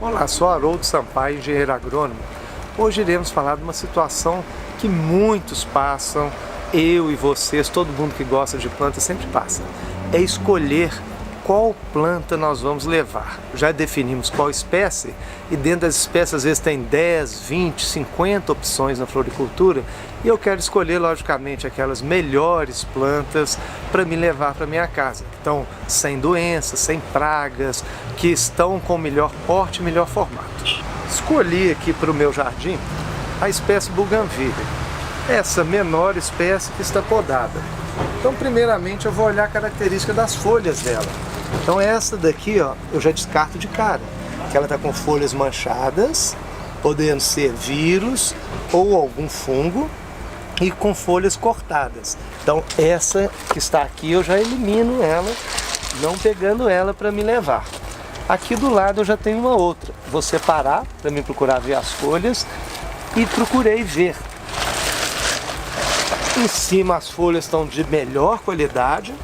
Olá, sou Haroldo Sampaio, engenheiro agrônomo. Hoje iremos falar de uma situação que muitos passam, eu e vocês, todo mundo que gosta de planta sempre passa. É escolher qual planta nós vamos levar. Já definimos qual espécie e dentro das espécies às vezes tem 10, 20, 50 opções na floricultura e eu quero escolher logicamente aquelas melhores plantas para me levar para minha casa. Então, sem doenças, sem pragas, que estão com melhor porte e melhor formato. Escolhi aqui para o meu jardim a espécie Bougainvillea, essa menor espécie que está podada. Então, primeiramente eu vou olhar a característica das folhas dela. Então essa daqui, ó, eu já descarto de cara, que ela está com folhas manchadas, podendo ser vírus ou algum fungo, e com folhas cortadas. Então essa que está aqui eu já elimino ela, não pegando ela para me levar. Aqui do lado eu já tenho uma outra, vou separar para me procurar ver as folhas e procurei ver. Em cima as folhas estão de melhor qualidade.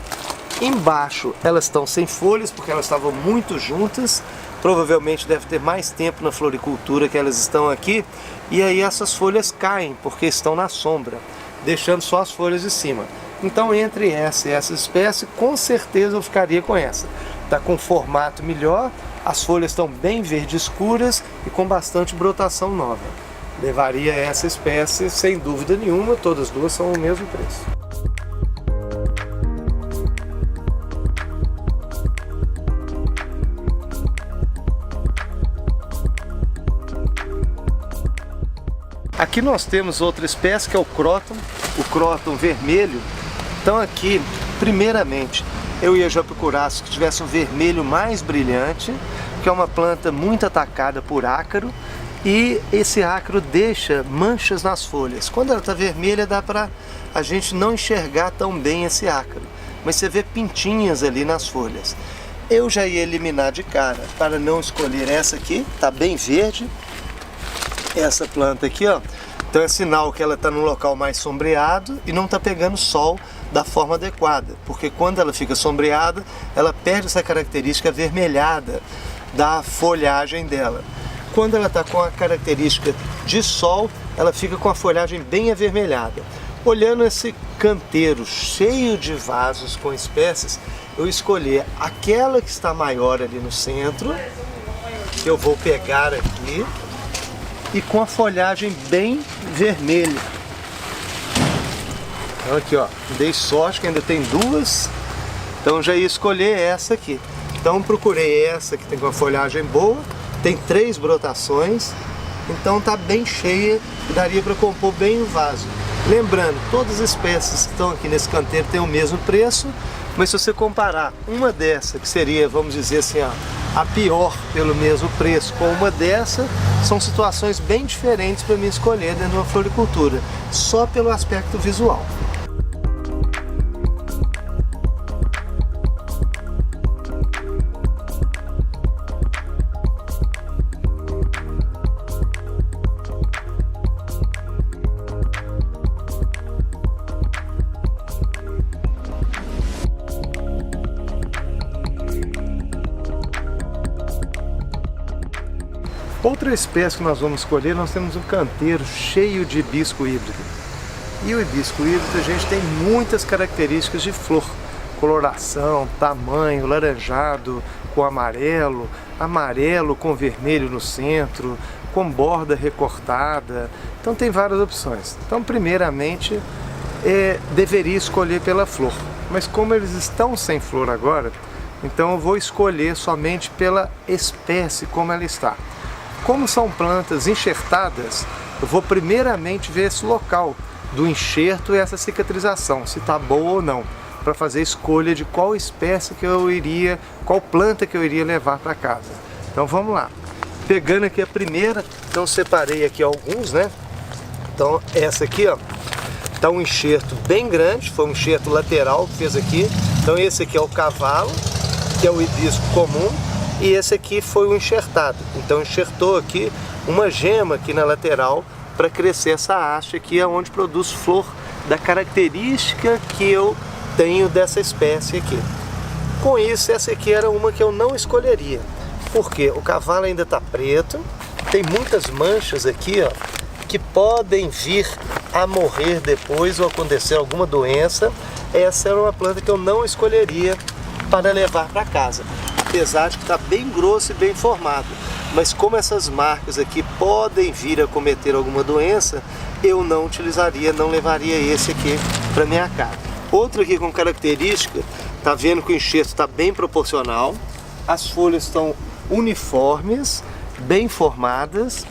Embaixo elas estão sem folhas porque elas estavam muito juntas, provavelmente deve ter mais tempo na floricultura que elas estão aqui, e aí essas folhas caem porque estão na sombra, deixando só as folhas de cima. Então entre essa e essa espécie, com certeza eu ficaria com essa. Está com formato melhor, as folhas estão bem verde escuras e com bastante brotação nova. Levaria essa espécie sem dúvida nenhuma, todas as duas são o mesmo preço. Aqui nós temos outra espécie que é o Croton vermelho. Então aqui, primeiramente, eu ia já procurar as que tivesse um vermelho mais brilhante, que é uma planta muito atacada por ácaro, e esse ácaro deixa manchas nas folhas. Quando ela está vermelha dá para a gente não enxergar tão bem esse ácaro, mas você vê pintinhas ali nas folhas. Eu já ia eliminar de cara, para não escolher essa aqui, está bem verde. Essa planta aqui, ó, então é sinal que ela está num local mais sombreado e não está pegando sol da forma adequada, porque quando ela fica sombreada, ela perde essa característica avermelhada da folhagem dela. Quando ela está com a característica de sol, ela fica com a folhagem bem avermelhada. Olhando esse canteiro cheio de vasos com espécies, eu escolhi aquela que está maior ali no centro, que eu vou pegar aqui, e com a folhagem bem vermelha. Então aqui, ó, dei sorte que ainda tem duas, então já ia escolher essa aqui. Então procurei essa que tem com a folhagem boa, tem 3 brotações, então tá bem cheia, daria para compor bem o vaso. Lembrando, todas as espécies que estão aqui nesse canteiro têm o mesmo preço, mas se você comparar uma dessa, que seria, vamos dizer assim, a pior pelo mesmo preço, com uma dessa, são situações bem diferentes para mim escolher dentro de uma floricultura, só pelo aspecto visual. Outra espécie que nós vamos escolher, nós temos um canteiro cheio de hibisco híbrido. E o hibisco híbrido, a gente tem muitas características de flor. Coloração, tamanho, laranjado com amarelo, amarelo com vermelho no centro, com borda recortada. Então tem várias opções. Então primeiramente, deveria escolher pela flor. Mas como eles estão sem flor agora, então eu vou escolher somente pela espécie como ela está. Como são plantas enxertadas, eu vou primeiramente ver esse local do enxerto e essa cicatrização, se está boa ou não, para fazer a escolha de qual espécie que eu iria, qual planta que eu iria levar para casa. Então vamos lá. Pegando aqui a primeira, então separei aqui alguns, né? Então essa aqui, ó, tá um enxerto bem grande, foi um enxerto lateral que fez aqui. Então esse aqui é o cavalo, que é o hibisco comum. E esse aqui foi o enxertado, então enxertou aqui uma gema aqui na lateral para crescer essa haste aqui, onde produz flor da característica que eu tenho dessa espécie aqui. Com isso, essa aqui era uma que eu não escolheria. Porque o cavalo ainda está preto, tem muitas manchas aqui, ó, que podem vir a morrer depois ou acontecer alguma doença. Essa era uma planta que eu não escolheria para levar para casa, apesar de que está bem grosso e bem formado. Mas como essas marcas aqui podem vir a cometer alguma doença, eu não utilizaria, não levaria esse aqui para minha casa. Outro aqui com característica, tá vendo que o enxerto está bem proporcional, as folhas estão uniformes, bem formadas,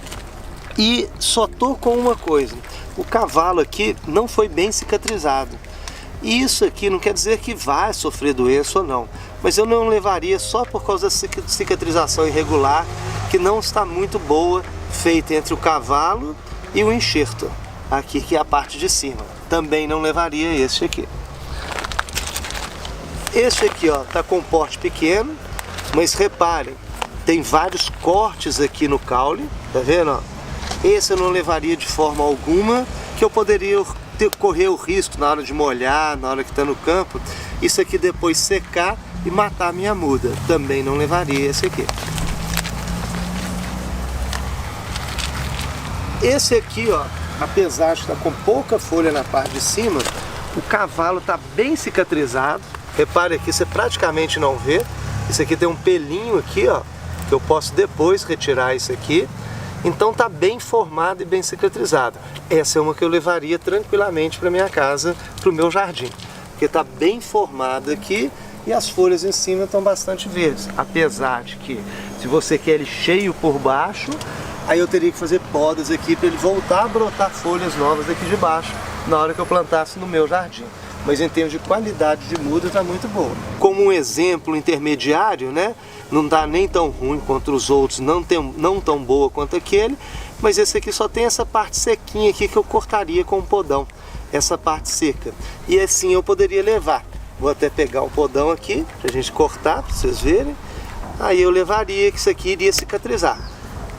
e só tô com uma coisa: o cavalo aqui não foi bem cicatrizado. E isso aqui não quer dizer que vai sofrer doença ou não, mas eu não levaria só por causa da cicatrização irregular, que não está muito boa, feita entre o cavalo e o enxerto, aqui que é a parte de cima. Também não levaria esse aqui. Esse aqui, ó, tá com porte pequeno, mas reparem, tem vários cortes aqui no caule, tá vendo, ó? Esse eu não levaria de forma alguma, que eu poderia correr o risco na hora de molhar, na hora que está no campo, isso aqui depois secar e matar a minha muda. Também não levaria esse aqui. Esse aqui, ó, apesar de estar com pouca folha na parte de cima, o cavalo está bem cicatrizado. Repare aqui, você praticamente não vê. Esse aqui tem um pelinho aqui, ó, que eu posso depois retirar isso aqui. Então está bem formado e bem cicatrizado. Essa é uma que eu levaria tranquilamente para minha casa, para o meu jardim, porque está bem formado aqui e as folhas em cima estão bastante verdes. Apesar de que, se você quer ele cheio por baixo, aí eu teria que fazer podas aqui para ele voltar a brotar folhas novas daqui de baixo na hora que eu plantasse no meu jardim. Mas em termos de qualidade de muda está muito boa. Como um exemplo intermediário, né? Não está nem tão ruim quanto os outros, não tão boa quanto aquele, mas esse aqui só tem essa parte sequinha aqui que eu cortaria com um podão, essa parte seca. E assim eu poderia levar. Vou até pegar um podão aqui, pra gente cortar, pra vocês verem. Aí eu levaria, que isso aqui iria cicatrizar.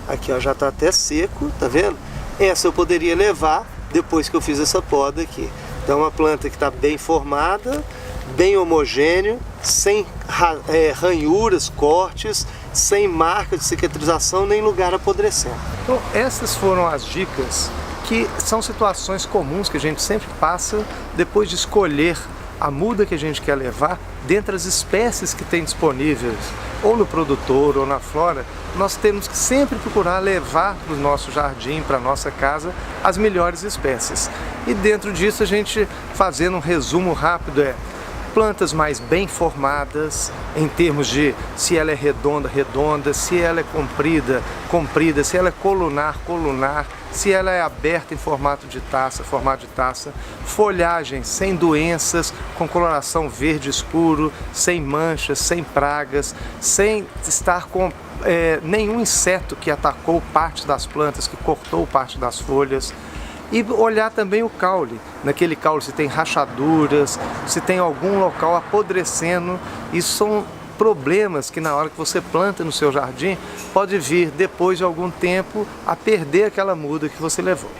Aqui, ó, já tá até seco, tá vendo? Essa eu poderia levar depois que eu fiz essa poda aqui. Então é uma planta que está bem formada, bem homogêneo, sem ranhuras, cortes, sem marca de cicatrização, nem lugar apodrecendo. Então essas foram as dicas, que são situações comuns que a gente sempre passa depois de escolher a muda que a gente quer levar. Dentre as espécies que tem disponíveis, ou no produtor ou na flora, nós temos que sempre procurar levar para o nosso jardim, para a nossa casa, as melhores espécies. E dentro disso a gente, fazendo um resumo rápido, plantas mais bem formadas, em termos de se ela é redonda, redonda, se ela é comprida, comprida, se ela é colunar, colunar, se ela é aberta em formato de taça, folhagem sem doenças, com coloração verde escuro, sem manchas, sem pragas, sem estar com nenhum inseto que atacou parte das plantas, que cortou parte das folhas. E olhar também o caule, naquele caule se tem rachaduras, se tem algum local apodrecendo. Isso são problemas que na hora que você planta no seu jardim, pode vir depois de algum tempo a perder aquela muda que você levou.